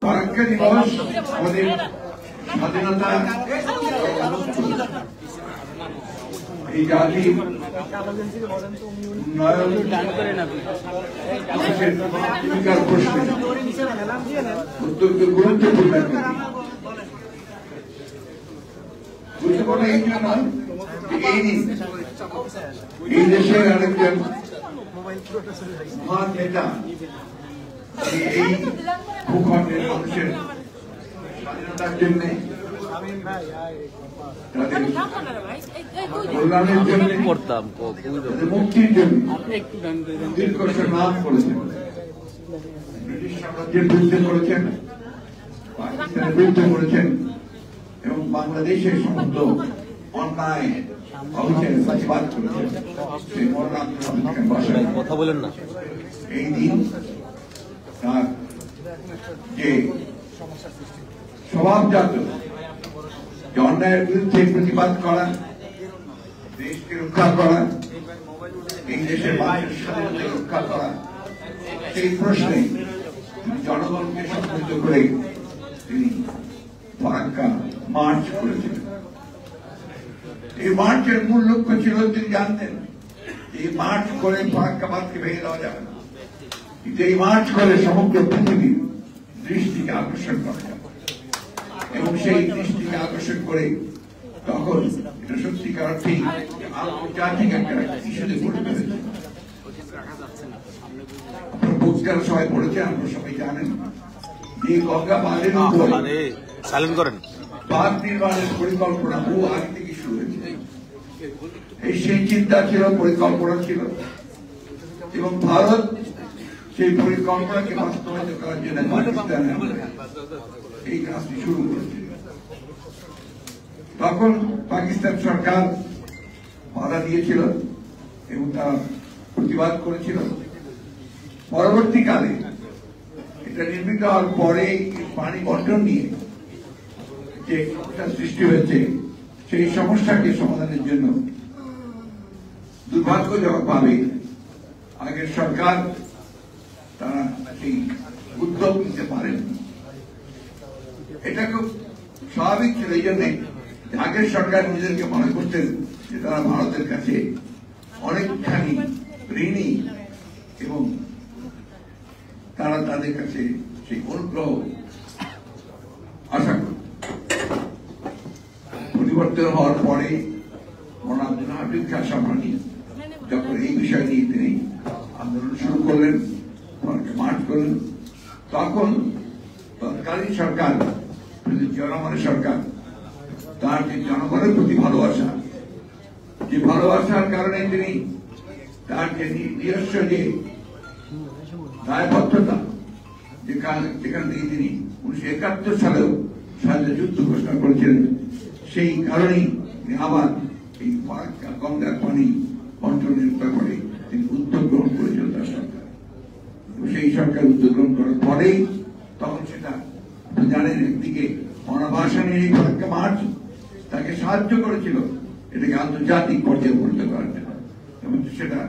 ফারাক্কা দিবস আমাদের স্বাধীনতা এই জাতির উন্নয়ন ভূমিকার প্রশ্নে অত্যন্ত গুরুত্বপূর্ণ এই জন্য এই দেশের আরেকজন মহান নেতা এই ভূখণ্ডের মানুষের স্বাধীনতার জন্য তাদের কল্যাণের জন্য মুক্তির জন্য দীর্ঘ সংগ্রাম করেছেন। ব্রিটিশ সাম্রাজ্যের বিরুদ্ধে করেছেন, পাকিস্তানের বিরুদ্ধে করেছেন এবং বাংলাদেশের সমস্ত অন্যায় অবিচারের প্রতিবাদ করেছেন। সেই কথা বলেন না। এই দিন তার যে স্বভাবজাত যে অন্যায়ের বিরুদ্ধে প্রতিবাদ করা, দেশকে রক্ষা করা, এই দেশের মানুষের স্বাধীনতা রক্ষা করা, সেই প্রশ্নে জনগণকে সংগঠিত করে তিনি ফারাক্কা মার্চ করেছিলেন। এই মার্চের মূল লক্ষ্য ছিল, তিনি জানতেন এই মার্চ করে ফারাক্কাবাদকে ভেঙে দেওয়া যাবে না, কিন্তু এই মার্চ করে সমগ্র পৃথিবীর দৃষ্টিকে আকর্ষণ করা যাবে এবং সেই দৃষ্টিকে আকর্ষণ করে তখন এটা সত্যিকার অর্থেই আন্তর্জাতিক একটা ইস্যুতে পরিণত হয়েছে। আপনারা বক্তৃতা সবাই পড়েছেন, আপনারা সবাই জানেন যে গঙ্গা বাঁধের উপরে বাঁধ নির্মাণের পরিকল্পনা বহু আগে থেকে শুরু হয়েছে। সেই চিন্তা ছিল, পরিকল্পনা ছিল এবং ভারত সেই পরিকল্পনাকে বাস্তবায়িত করার জন্য পাকিস্তানের এই কাজটি শুরু করেছিল। তখন পাকিস্তান সরকার বাধা দিয়েছিল এবং তারা প্রতিবাদ করেছিল। পরবর্তীকালে এটা নির্মিত হওয়ার পরে পানি বন্টন নিয়ে যে সমস্যা সৃষ্টি হয়েছে, সেই সমস্যাকে সমাধানের জন্য দুর্ভাগ্যজনকভাবে আগের সরকার তারা সেই উদ্যোগ নিতে পারেন। এটা খুব স্বাভাবিক ছিল, এই জন্যে আগের সরকার নিজেদেরকে মনে করতেন যে তারা ভারতের কাছে অনেকখানি ঋণী এবং তারা তাদের কাছে সেই অনুগ্রহ আশা করত। পরিবর্তন হওয়ার পরে মৌলানা আব্দুল হামিদ খান সামরানী যখন এই বিষয় নিয়ে তিনি আন্দোলন শুরু করলেন, মার্চ করলেন, তখন তৎকালীন সরকার জনগণের সরকার তার যে জনগণের প্রতি ভালোবাসা, যে ভালোবাসার কারণে তিনি তার যে নিজস্ব যে দায়বদ্ধতা, যেখান থেকে তিনি 1971 সালেও স্বাধীনতা যুদ্ধ ঘোষণা করেছিলেন, সেই কারণেই তিনি আবার এই গঙ্গার পানি বন্টনের ব্যাপারে তিনি উদ্যোগ গ্রহণ করেছিলেন তার সরকার। সেই সরকার উদ্যোগ গ্রহণ করার পরেই তখন সেটা জানেন একদিকে অনাবাসনের এই ফারাক্কা মার্চ তাকে সাহায্য করেছিল এটাকে আন্তর্জাতিক পর্যায়ে পরিণত করার জন্য, এবং সেটা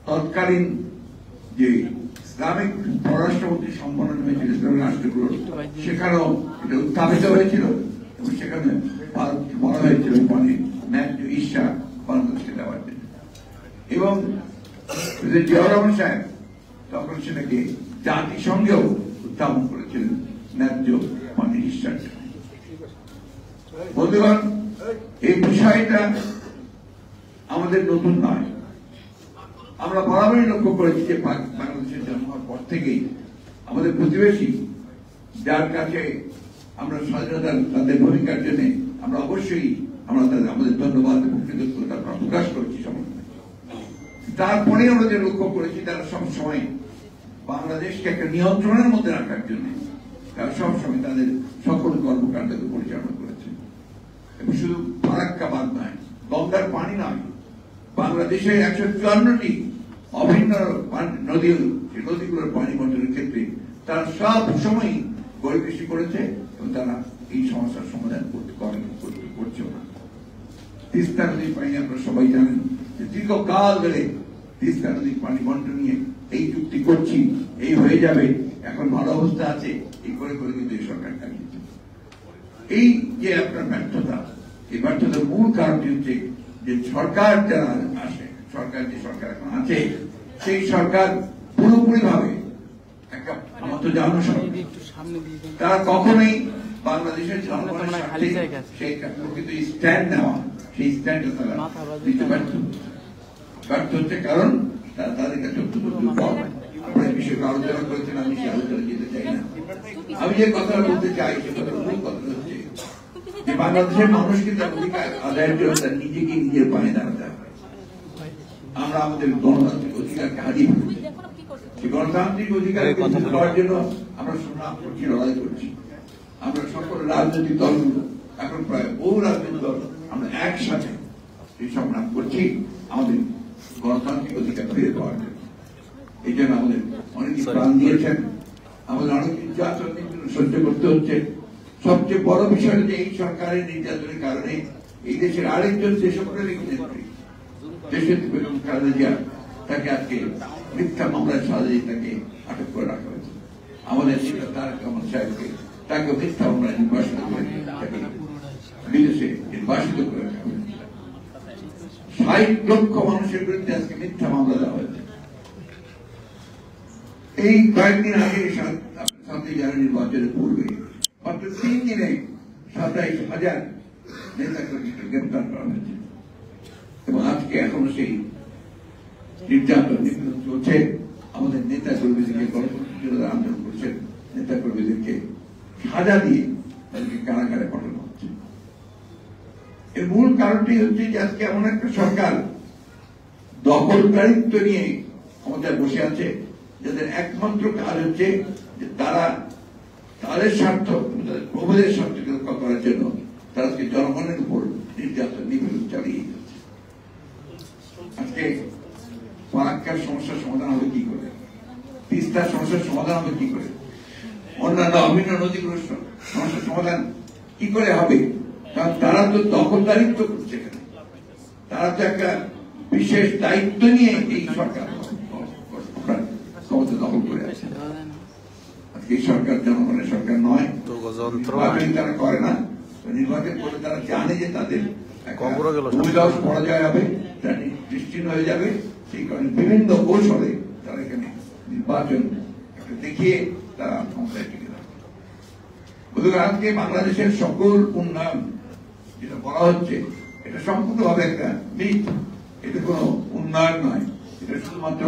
তৎকালীন যে ইসলামিক পররাষ্ট্রমন্ত্রী সম্মেলন হয়েছিল ইসলামিক রাষ্ট্রগুলো, সেখানেও এটা উত্থাপিত হয়েছিল এবং সেখানে বলা হয়েছিল পানি ন্যায্য ঈর্ষা বাংলাদেশকে দেওয়ার জন্য। এবং জিয়াউর রহমান সাহেব তখন সেটাকে জাতিসংঘেও উত্থাপন করেছিলেন ন্যায্য পানির ঈর্ষার জন্য। বন্ধুগণ, এই বিষয়টা আমাদের নতুন নয়। আমরা বরাবরই লক্ষ্য করেছি যে বাংলাদেশের জন্ম হওয়ার পর থেকেই আমাদের প্রতিবেশী, যার কাছে আমরা স্বাধীনতার তাদের ভূমিকার জন্য আমরা অবশ্যই আমাদের ধন্যবাদ এবং কৃতজ্ঞতা প্রকাশ করেছি সমস্ত। তারপরে আমরা যে লক্ষ্য করেছি তারা সবসময় বাংলাদেশকে একটা নিয়ন্ত্রণের মধ্যে রাখার জন্য তারা সবসময় তাদের সকল কর্মকাণ্ডকে পরিচালনা করেছে। এবং শুধু ফারাক্কা বাঁধ নয়, গঙ্গার পানি নয়, বাংলাদেশে 154টি অভিন্ন নদী, সেই নদীগুলোর পানি বন্টনের ক্ষেত্রে তারা সব সময় গরিবেশি করেছে এবং তারা এই সমস্যার সমাধান করছে না। তিস্তা নদীর পানি আপনারা সবাই জানেন যে দীর্ঘকাল ধরে তিস্তা নদীর পানি বন্টন নিয়ে এই চুক্তি করছি, এই হয়ে যাবে, এখন এখন ভালো অবস্থা আছে, এই করে করে কিন্তু এই সরকার চালিয়েছে। এই যে আপনার ব্যর্থতা, এই ব্যর্থতার মূল কারণটি হচ্ছে যে সরকার যারা আসে, সরকার যে সরকার এখন আছে, সেই সরকার পুরোপুরি ভাবে একটা আমার তো জানো তারা কখনোই বাংলাদেশের জনগণের সাথে সেই প্রকৃত স্ট্যান্ড নেওয়া, সেই স্ট্যান্ডটা তারা দিতে ব্যর্থ হচ্ছে। কারণ তাদের কাছে আপনার বিষয়ে আলোচনা করেছেন, আমি সে আলোচনা যেতে চাই না। আমি যে কথাটা বলতে চাই সেটা মূল কথাটা হচ্ছে যে বাংলাদেশের মানুষ কিন্তু অধিকার আদায়ের জন্য তার নিজেকে নিজের পায়ে দাঁড়াতে হবে। আমরা আমাদের গণতান্ত্রিক অধিকারকে হারিয়ে ফেলছি। গণতান্ত্রিক অধিকার পাওয়ার জন্য আমরা সংগ্রাম করছি, লড়াই করছি। আমরা সকল রাজনৈতিক দলগুলো, এখন প্রায় বহু রাজনৈতিক দল আমরা একসাথে এই সংগ্রাম করছি আমাদের গণতান্ত্রিক অধিকার ফিরে পাওয়ার জন্য। এই জন্য আমাদের অনেকে প্রাণ দিয়েছেন, আমাদের অনেক নির্যাতন সহ্য করতে হচ্ছে। সবচেয়ে বড় বিষয় হচ্ছে এই সরকারের নির্যাতনের কারণে এই দেশের আরেকজন দেশপ্রেমিক নেত্রী দেশের খালেদা জিয়া, তাকে আজকে মিথ্যা মামলায় সাজাই তাকে আটক করে রাখা হয়েছে। আমাদের নেতা তারেক রহমান সাহেবকে তাকে মিথ্যা মামলায় নির্বাসিত করে তাকে বিদেশে নির্বাসিত করে রাখা হয়েছে। ৬০ লক্ষ মানুষের বিরুদ্ধে আজকে মিথ্যা মামলা দেওয়া হয়েছে। এই কয়েকদিন আগে ৭ই জানুয়ারি নির্বাচনের পূর্বে মাত্র ৩ দিনে ২৭,০০০ নেতা কর্মীকে গ্রেপ্তার করা হয়েছে এবং আজকে এখনো সেই নির্যাতন চলছে। আমাদের নেতা কর্মীদেরকে গণতন্ত্র আন্দোলন করছেন, নেতা কর্মীদেরকে সাজা দিয়ে তাদেরকে কারাগারে পাঠানো হচ্ছে। এর মূল কারণটি হচ্ছে যে আজকে এমন একটা সরকার দখলদারিত্ব নিয়ে ক্ষমতায় বসে আছে, যাদের একমাত্র কাজ হচ্ছে যে তারা তাদের স্বার্থ, প্রভুদের স্বার্থকে রক্ষা করার জন্য তারা আজকে জনগণের উপর নির্যাতন নিপীড়ন চালিয়ে যাচ্ছে। আজকে ফারাক্কার সমস্যার সমাধান হবে কি করে, তিস্তার সমস্যার সমাধান হবে কি করে, অন্যান্য অভিন্ন নদীগ্রস্ত সমস্যার সমাধান কি করে হবে? কারণ তারা তো দখলদারিত্ব করছে, তারা তো একটা বিশেষ দায়িত্ব নিয়ে এই সরকার ক্ষমতা দখল করে আছে। আজকে এই সরকার জনগণের সরকার নয়, নির্বাচন তারা করে না। নির্বাচন করে তারা জানে যে তাদের পরাজয় হবে, তারা নিশ্চিন্ন হয়ে যাবে। সেই কারণে বিভিন্ন কৌশলে তারা এখানে নির্বাচন দেখিয়ে তারা ক্ষমতায় টিকে থাকবে। আজকে বাংলাদেশের সকল উন্নয়ন যেটা বলা হচ্ছে এটা সম্পূর্ণভাবে একটা মিথ, এটা কোনো উন্নয়ন নয়। এটা শুধুমাত্র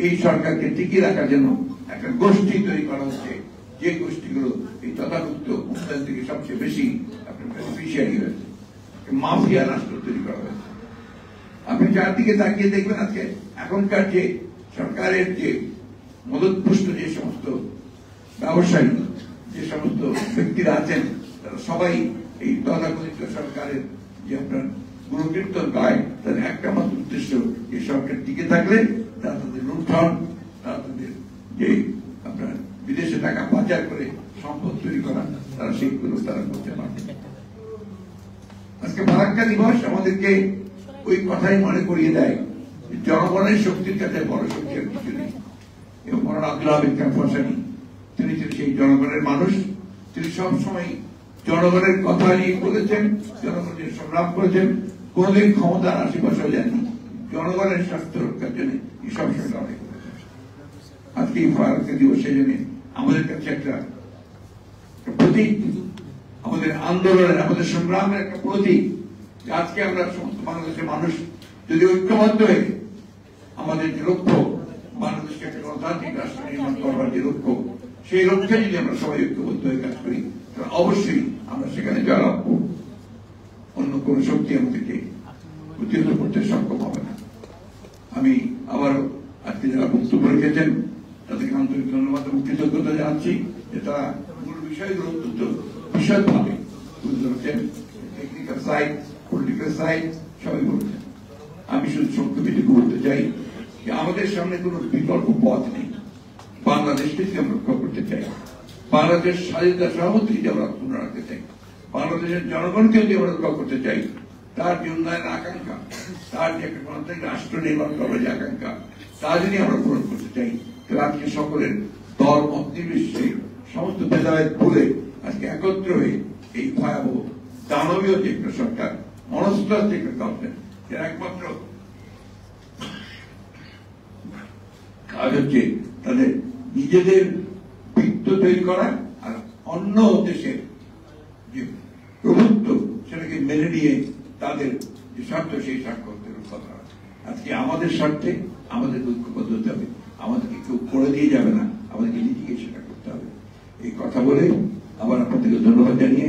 এই সরকারকে টিকিয়ে রাখার জন্য একটা গোষ্ঠী তৈরি করা হচ্ছে, যে গোষ্ঠীগুলো এই তথাকথিত উন্নয়ন থেকে সবচেয়ে বেশি আপনার বেনিফিশিয়ারি হয়েছে। মাফিয়া রাষ্ট্র তৈরি করা হয়েছে। আপনি চারদিকে তাকিয়ে দেখবেন আজকে এখনকার যে সরকারের যে মদতপুষ্ট যে সমস্ত ব্যবসায়ী, যে সমস্ত ব্যক্তিরা আছেন, তারা সবাই এই তথাকথিত সরকারের যে আপনার গুণকীর্তন গায়। তাদের একটা মাত্র উদ্দেশ্য, এই সরকার টিকে থাকলে তারা তাদের লুণ্ঠন, তারা তাদের যে আপনার বিদেশে টাকা পাচার করে সম্পদ তৈরি করা, তারা সেইগুলো তারা করতে পারবে। আজকে ফারাক্কা দিবস আমাদেরকে ওই কথাই মনে করিয়ে দেয়, জনগণের শক্তির কাছে বড় শক্তি আর কিছু নেই। এবং মৌলানা আব্দুল হামিদ খান ফরসানী, তিনি সেই জনগণের মানুষ। তিনি সবসময় জনগণের কথা নিয়ে বলেছেন, জনগণের সংগ্রাম করেছেন, কোনদিন ক্ষমতার আশেপাশেও যাননি। জনগণের স্বাস্থ্য রক্ষার জন্য সবসময় লড়াই করেছেন। আজকে এই ফারাক্কা দিবসের জন্য আমাদের কাছে একটা প্রতীক, আমাদের আন্দোলনের, আমাদের সংগ্রামের একটা প্রতীক। আজকে আমরা সমস্ত বাংলাদেশের মানুষ যদি ঐক্যবদ্ধ হয়ে আমাদের যে লক্ষ্য, বাংলাদেশকে একটা গণতান্ত্রিক রাষ্ট্র নির্মাণ করবার যে লক্ষ্য, সেই লক্ষ্যে যদি আমরা সবাই ঐক্যবদ্ধ হয়ে কাজ করি, তাহলে অবশ্যই আমরা সেখানে জয়লাভ করব। অন্য কোন শক্তি আমাদেরকে প্রতিহত করতে সক্ষম হবে না। আমি আবার আজকে যারা বক্তব্য রেখেছেন তাদেরকে আন্তরিক ধন্যবাদ এবং কৃতজ্ঞতা জানাচ্ছি যে তারা মূল বিষয়গুলো অত্যন্ত বিশদভাবে তুলে ধরেছেন। টেকনিক্যাল সাইড, পলিটিক্যাল সাইড সবাই বলছেন। আমি শুধু সংক্ষেপে বলতে চাই যে আমাদের সামনে কোন বিকল্প পথ নেই। বাংলাদেশকে যদি আমরা রক্ষা করতে চাই, বাংলাদেশ স্বাধীনতা সহমতি যদি আমরা অক্ষুণ্ণ রাখতে চাই, বাংলাদেশের জনগণকে যদি আমরা রক্ষা করতে চাই, তার যে উন্নয়নের আকাঙ্ক্ষা, তার যে একটা গণতান্ত্রিক রাষ্ট্র নির্মাণ করার যে আকাঙ্ক্ষা, তা যদি আমরা পূরণ করতে চাই, তাহলে আজকে সকলের দল মত নির্বিশেষে সমস্ত ভেদাভেদ ভুলে আজকে একত্র হয়ে এই ভয়াবহ দানবীয় যে একটা সরকার, মনস্তাত্ত্বিক একটা গভর্নমেন্ট, যার একমাত্র কাজ হচ্ছে তাদের নিজেদের বৃত্ত তৈরি করা আর অন্য দেশের যে প্রভুত্ব সেটাকে মেনে নিয়ে তাদের যে স্বার্থ সেই স্বার্থের কথা। আজকে আমাদের স্বার্থে আমাদের ঐক্যবদ্ধ হতে হবে, আমাদেরকে কেউ করে দিয়ে যাবে না, আমাদেরকে নিজেকে সেটা করতে হবে। এই কথা বলে আবার আপনাদেরকে ধন্যবাদ জানিয়ে